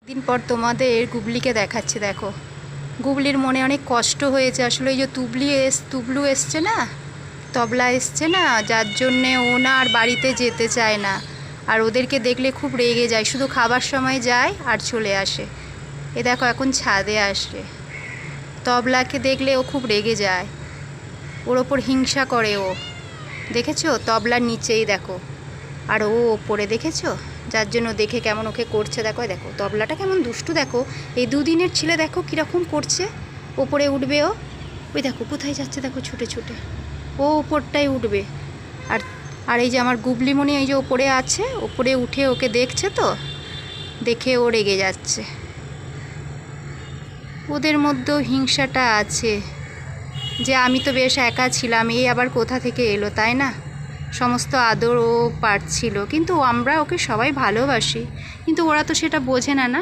দিন পর তোমাদের গুবলিকে দেখাচ্ছি। দেখো, গুবলির মনে অনেক কষ্ট হয়েছে আসলে। এই যে তুবলু এসছে না, তবলা এসছে না, যার জন্যে ও না আর বাড়িতে যেতে চায় না। আর ওদেরকে দেখলে খুব রেগে যায়, শুধু খাবার সময় যায় আর চলে আসে। এ দেখো এখন ছাদে আসে, তবলাকে দেখলে ও খুব রেগে যায়, ওর ওপর হিংসা করে ও। দেখেছো তবলার নিচেই দেখো, আর ও ওপরে দেখেছো, যার জন্য দেখে কেমন ওকে করছে। দেখো দেখো তবলাটা কেমন দুষ্টু, দেখো এই দুদিনের ছেলে দেখো কীরকম করছে। ওপরে উঠবে ও, ওই দেখো কোথায় যাচ্ছে, দেখো ছুটে ছুটে ও ওপরটাই উঠবে। আর আর এই যে আমার গুবলিমণি এই যে ওপরে আছে, ওপরে উঠে ওকে দেখছে, তো দেখে ও রেগে যাচ্ছে। ওদের মধ্যেও হিংসাটা আছে যে আমি তো বেশ একা ছিলাম, এই আবার কোথা থেকে এলো, তাই না? সমস্ত আদর ও পাচ্ছিল, কিন্তু আমরা ওকে সবাই ভালোবাসি, কিন্তু ওরা তো সেটা বোঝে না।